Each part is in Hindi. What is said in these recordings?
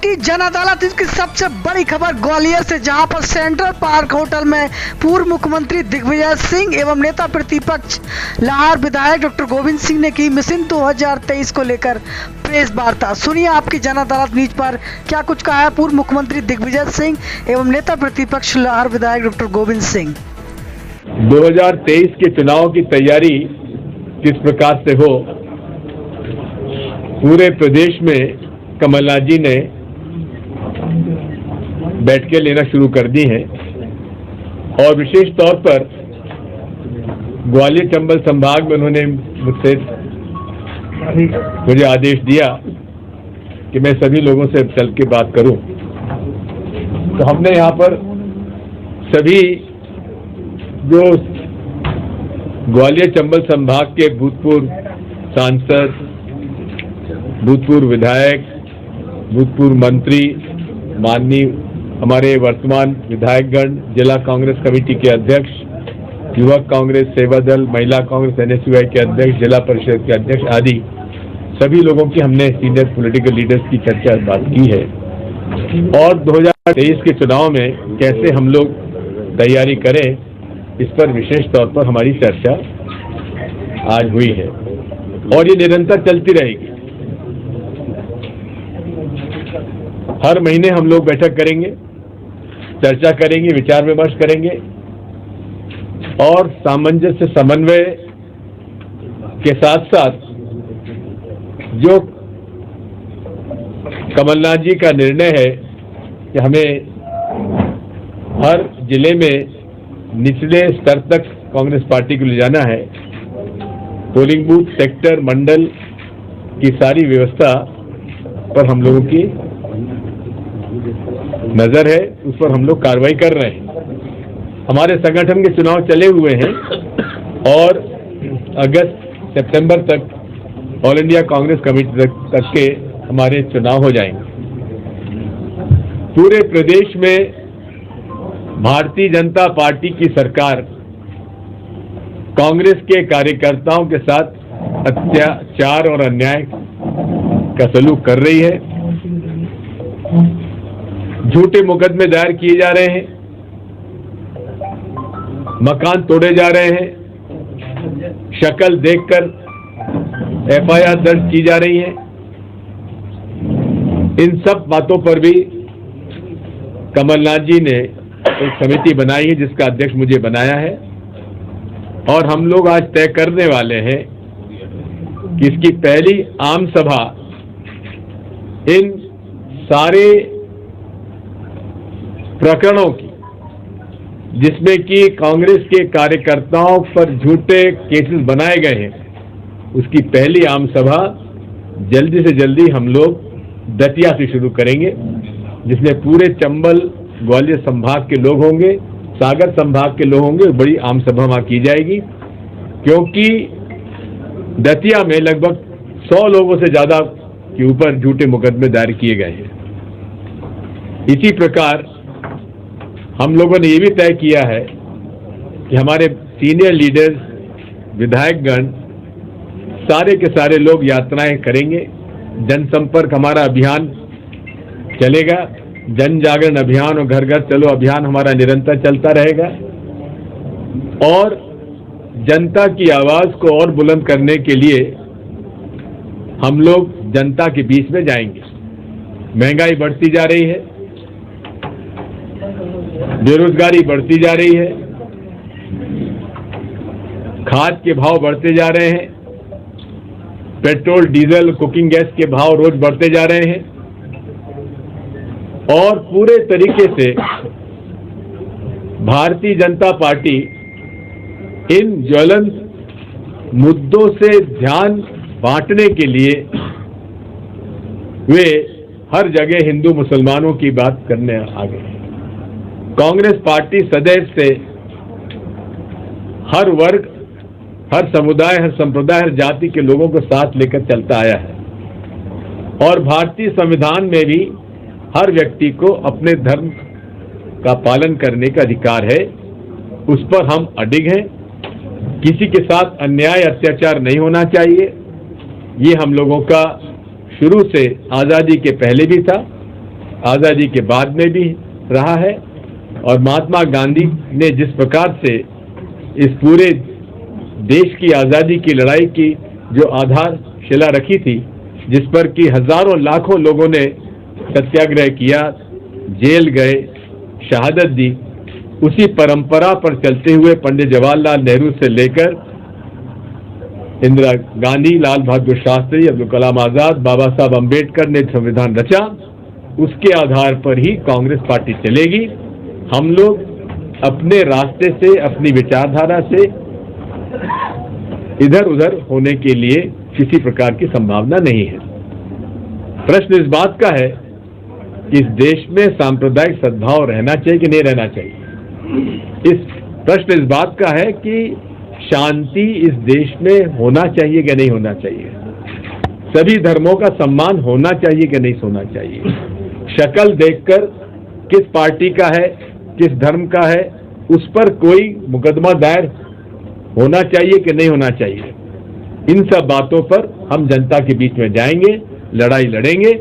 आपकी जन अदालत की सबसे बड़ी खबर ग्वालियर से, जहां पर सेंट्रल पार्क होटल में पूर्व मुख्यमंत्री दिग्विजय सिंह एवं नेता प्रतिपक्ष लाहौर विधायक डॉक्टर गोविंद सिंह ने की मिशन 2023 को लेकर प्रेस वार्ता। सुनिए आपकी जन अदालत न्यूज पर क्या कुछ कहा है पूर्व मुख्यमंत्री दिग्विजय सिंह एवं नेता प्रतिपक्ष लाहौर विधायक डॉक्टर गोविंद सिंह। 2023 के चुनाव की तैयारी किस प्रकार से हो, पूरे प्रदेश में कमलनाथ जी ने बैठकें लेना शुरू कर दी हैं और विशेष तौर पर ग्वालियर चंबल संभाग में उन्होंने मुझे आदेश दिया कि मैं सभी लोगों से चल के बात करूं। तो हमने यहाँ पर सभी जो ग्वालियर चंबल संभाग के भूतपूर्व सांसद, भूतपूर्व विधायक, भूतपूर्व मंत्री, माननीय हमारे वर्तमान विधायकगण, जिला कांग्रेस कमेटी के अध्यक्ष, युवक कांग्रेस सेवा दल, महिला कांग्रेस NSUI के अध्यक्ष, जिला परिषद के अध्यक्ष आदि सभी लोगों की हमने सीनियर पॉलिटिकल लीडर्स की चर्चा बात की है और 2023 के चुनाव में कैसे हम लोग तैयारी करें, इस पर विशेष तौर पर हमारी चर्चा आज हुई है और ये निरंतर चलती रहेगी। हर महीने हम लोग बैठक करेंगे, चर्चा करेंगे, विचार विमर्श करेंगे और सामंजस्य समन्वय के साथ साथ जो कमलनाथ जी का निर्णय है कि हमें हर जिले में निचले स्तर तक कांग्रेस पार्टी को ले जाना है, पोलिंग बूथ, सेक्टर, मंडल की सारी व्यवस्था पर हम लोगों की नजर है, उस पर हम लोग कार्रवाई कर रहे हैं। हमारे संगठन के चुनाव चले हुए हैं और अगस्त सितंबर तक ऑल इंडिया कांग्रेस कमेटी तक के हमारे चुनाव हो जाएंगे। पूरे प्रदेश में भारतीय जनता पार्टी की सरकार कांग्रेस के कार्यकर्ताओं के साथ अत्याचार और अन्याय का सलूक कर रही है। झूठे मुकदमे दायर किए जा रहे हैं, मकान तोड़े जा रहे हैं, शक्ल देखकर FIR दर्ज की जा रही है। इन सब बातों पर भी कमलनाथ जी ने एक समिति बनाई है जिसका अध्यक्ष मुझे बनाया है और हम लोग आज तय करने वाले हैं कि इसकी पहली आम सभा इन सारे प्रकरणों की, जिसमें कि कांग्रेस के कार्यकर्ताओं पर झूठे केसेस बनाए गए हैं, उसकी पहली आम सभा जल्दी से जल्दी हम लोग दतिया से शुरू करेंगे, जिसमें पूरे चंबल ग्वालियर संभाग के लोग होंगे, सागर संभाग के लोग होंगे। बड़ी आम सभा वहां की जाएगी क्योंकि दतिया में लगभग 100 लोगों से ज्यादा के ऊपर झूठे मुकदमे दायर किए गए हैं। इसी प्रकार हम लोगों ने ये भी तय किया है कि हमारे सीनियर लीडर्स, विधायकगण, सारे के सारे लोग यात्राएं करेंगे। जनसंपर्क हमारा अभियान चलेगा, जन जागरण अभियान और घर घर चलो अभियान हमारा निरंतर चलता रहेगा और जनता की आवाज को और बुलंद करने के लिए हम लोग जनता के बीच में जाएंगे। महंगाई बढ़ती जा रही है, बेरोजगारी बढ़ती जा रही है, खाद के भाव बढ़ते जा रहे हैं, पेट्रोल, डीजल, कुकिंग गैस के भाव रोज बढ़ते जा रहे हैं और पूरे तरीके से भारतीय जनता पार्टी इन ज्वलंत मुद्दों से ध्यान बांटने के लिए वे हर जगह हिंदू मुसलमानों की बात करने आ गए। कांग्रेस पार्टी सदैव से हर वर्ग, हर समुदाय, हर संप्रदाय, हर जाति के लोगों को साथ लेकर चलता आया है और भारतीय संविधान में भी हर व्यक्ति को अपने धर्म का पालन करने का अधिकार है, उस पर हम अडिग हैं। किसी के साथ अन्याय, अत्याचार नहीं होना चाहिए। ये हम लोगों का शुरू से आज़ादी के पहले भी था आज़ादी के बाद में भी रहा है। और महात्मा गांधी ने जिस प्रकार से इस पूरे देश की आज़ादी की लड़ाई की जो आधारशिला रखी थी, जिस पर कि हजारों लाखों लोगों ने सत्याग्रह किया, जेल गए, शहादत दी, उसी परंपरा पर चलते हुए पंडित जवाहरलाल नेहरू से लेकर इंदिरा गांधी, लाल बहादुर शास्त्री, अब्दुल कलाम आजाद, बाबा साहब अंबेडकर ने संविधान रचा, उसके आधार पर ही कांग्रेस पार्टी चलेगी। हम लोग अपने रास्ते से, अपनी विचारधारा से इधर उधर होने के लिए किसी प्रकार की संभावना नहीं है। प्रश्न इस बात का है कि इस देश में सांप्रदायिक सद्भाव रहना चाहिए कि नहीं रहना चाहिए। प्रश्न इस बात का है कि शांति इस देश में होना चाहिए कि नहीं होना चाहिए। सभी धर्मों का सम्मान होना चाहिए कि नहीं होना चाहिए। शक्ल देखकर किस पार्टी का है, किस धर्म का है, उस पर कोई मुकदमा दायर होना चाहिए कि नहीं होना चाहिए। इन सब बातों पर हम जनता के बीच में जाएंगे, लड़ाई लड़ेंगे,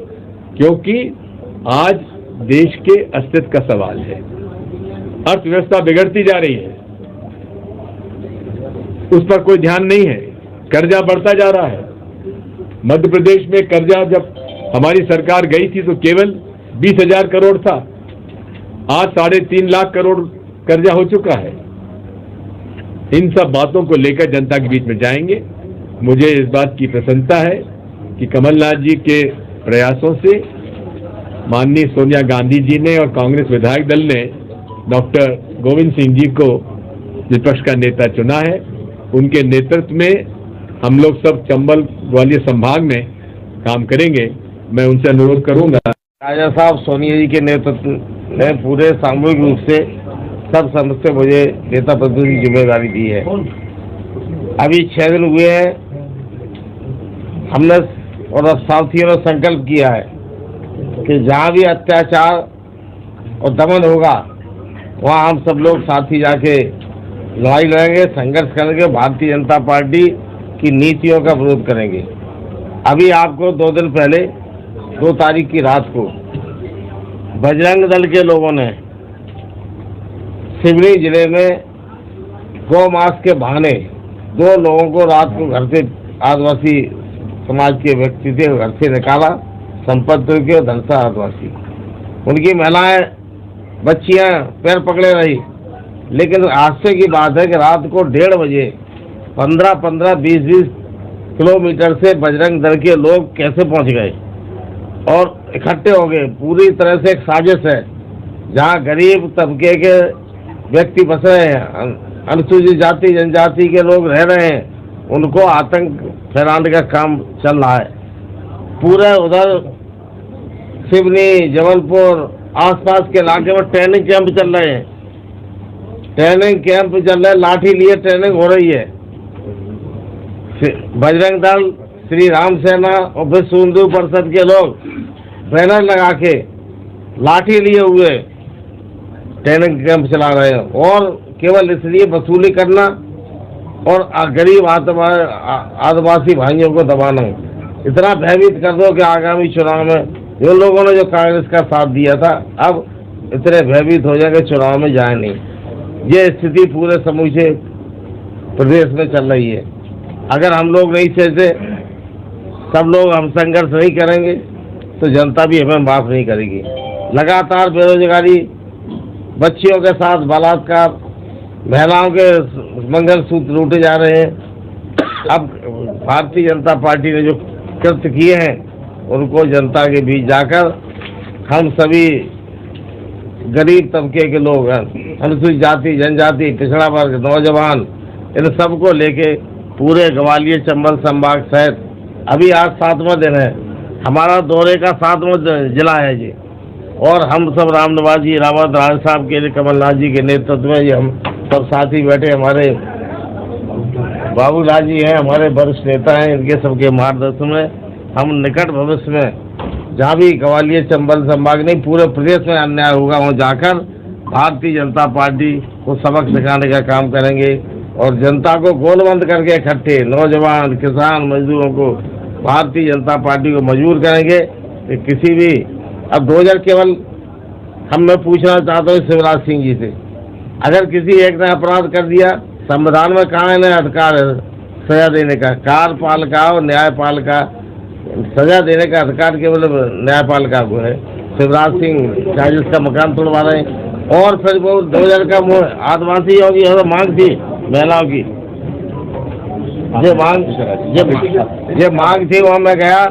क्योंकि आज देश के अस्तित्व का सवाल है। अर्थव्यवस्था बिगड़ती जा रही है, उस पर कोई ध्यान नहीं है। कर्जा बढ़ता जा रहा है। मध्य प्रदेश में कर्जा जब हमारी सरकार गई थी तो केवल 20,000 करोड़ था, आज 3.5 लाख करोड़ कर्जा हो चुका है। इन सब बातों को लेकर जनता के बीच में जाएंगे। मुझे इस बात की प्रसन्नता है कि कमलनाथ जी के प्रयासों से माननीय सोनिया गांधी जी ने और कांग्रेस विधायक दल ने डॉक्टर गोविंद सिंह जी को विपक्ष का नेता चुना है। उनके नेतृत्व में हम लोग सब चंबल ग्वालियर संभाग में काम करेंगे। मैं उनसे अनुरोध करूंगा। राजा साहब सोनिया जी के नेतृत्व ने पूरे सामूहिक रूप से सब समझ से मुझे नेता प्रतिनिधि की जिम्मेदारी दी है। अभी 6 दिन हुए हैं, हमने और साथियों ने संकल्प किया है कि जहाँ भी अत्याचार और दमन होगा वहाँ हम सब लोग साथी जाके लड़ाई लड़ेंगे, संघर्ष करेंगे, भारतीय जनता पार्टी की नीतियों का विरोध करेंगे। अभी आपको 2 दिन पहले 2 तारीख की रात को बजरंग दल के लोगों ने सिवनी जिले में गौ मास के बहाने 2 लोगों को रात को घर से, आदिवासी समाज के व्यक्ति थे, घर से निकाला, संपत्ति के धनसा आदिवासी। उनकी महिलाएं, बच्चियां पैर पकड़े रही। लेकिन आश्चर्य की बात है कि रात को 1:30 बजे 15-15, 20-20 किलोमीटर से बजरंग दल के लोग कैसे पहुंच गए और इकट्ठे हो गए। पूरी तरह से एक साजिश है। जहां गरीब तबके के व्यक्ति बस रहे हैं, अनुसूचित जाति जनजाति के लोग रह रहे हैं, उनको आतंक फैलाने का काम चल रहा है। पूरे उधर सिवनी, जबलपुर आसपास के इलाके में ट्रेनिंग कैंप चल रहे हैं। ट्रेनिंग कैंप चल रहे, लाठी लिए ट्रेनिंग हो रही है। बजरंग दल, श्री राम सेना और विश्व हिंदू परिषद के लोग बैनर लगा के लाठी लिए हुए ट्रेनिंग कैंप चला रहे हैं और केवल इसलिए वसूली करना और गरीब आदिवासी भाइयों को दबाना। इतना भयभीत कर दो कि आगामी चुनाव में जो लोगों ने जो कांग्रेस का साथ दिया था अब इतने भयभीत हो जाएंगे, चुनाव में जाए नहीं। ये स्थिति पूरे समूचे प्रदेश में चल रही है। अगर हम लोग नहीं सहते, सब लोग हम संघर्ष नहीं करेंगे तो जनता भी हमें माफ नहीं करेगी। लगातार बेरोजगारी, बच्चियों के साथ बलात्कार, महिलाओं के मंगलसूत्र लूटे जा रहे हैं। अब भारतीय जनता पार्टी ने जो कृत्य किए हैं उनको जनता के बीच जाकर हम सभी गरीब तबके के लोग, अनुसूचित जाति जनजाति, पिछड़ा वर्ग, नौजवान, इन सबको लेके पूरे ग्वालियर चंबल संभाग सहित अभी आज 7वां दिन है, हमारा दौरे का 7वां जिला है जी। और हम सब रामनिवास जी रावत राज साहब के लिए, कमलनाथ जी के नेतृत्व में ये हम सब साथी बैठे, हमारे बाबूलाल जी हैं, हमारे वरिष्ठ नेता हैं, इनके सबके मार्गदर्शन में हम निकट भविष्य में जहाँ भी ग्वालियर चंबल संभाग नहीं पूरे प्रदेश में अन्याय होगा वहाँ जाकर भारतीय जनता पार्टी को सबक सिखाने का काम करेंगे और जनता को गोलबंद करके इकट्ठे नौजवान, किसान, मजदूरों को भारतीय जनता पार्टी को मजबूर करेंगे कि किसी भी अब डोजर केवल मैं पूछना चाहता हूँ शिवराज सिंह जी से, अगर किसी एक ने अपराध कर दिया, संविधान में कहाँ इन्हें अधिकार है सजा देने का? कार्यपालिका और न्यायपालिका, सजा देने का अधिकार केवल न्यायपालिका को है। शिवराज सिंह चाहे जिसका मकान तोड़वा रहे हैं, और फिर वो 2000 का आदिवासियों की मांग थी, महिलाओं की ये मांग थी, वहाँ मैं गया,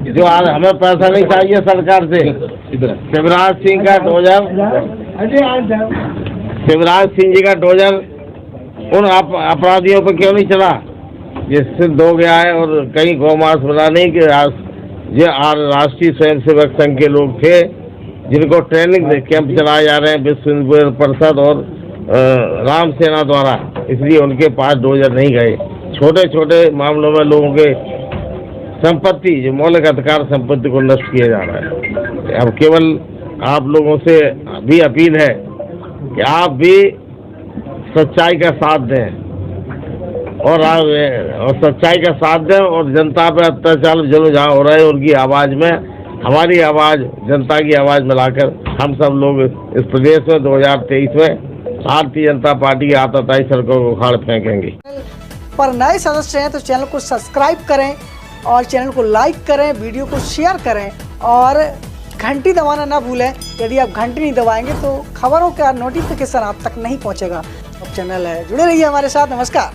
जो आज हमें पैसा नहीं चाहिए सरकार से। शिवराज सिंह का डोजर, शिवराज सिंह जी का डोजर उन अपराधियों पर क्यों नहीं चला? ये सिद्ध हो गया है। और कहीं गौमांस बना नहीं कि ये राष्ट्रीय स्वयंसेवक संघ के लोग थे जिनको ट्रेनिंग कैंप चलाए जा रहे हैं विश्व हिंदू परिषद और राम सेना द्वारा, इसलिए उनके पास डोजर नहीं गए। छोटे छोटे मामलों में लोगों के संपत्ति, जो मौलिक अधिकार संपत्ति को नष्ट किया जा रहा है। अब केवल आप लोगों से भी अपील है कि आप भी सच्चाई का साथ दें और सच्चाई का साथ दें और जनता पे अत्याचार जो जहाँ हो रहे हैं उनकी आवाज़ में हमारी आवाज़, जनता की आवाज़ मिलाकर हम सब लोग इस प्रदेश में 2023 में भारतीय जनता पार्टी की आतताई सड़कों को उखाड़ फेंकेंगे। पर नए सदस्य हैं तो चैनल को सब्सक्राइब करें और चैनल को लाइक करें, वीडियो को शेयर करें और घंटी दबाना ना भूलें। यदि आप घंटी नहीं दबाएंगे तो खबरों का नोटिफिकेशन आप तक नहीं पहुंचेगा। अब चैनल है, जुड़े रहिए हमारे साथ। नमस्कार।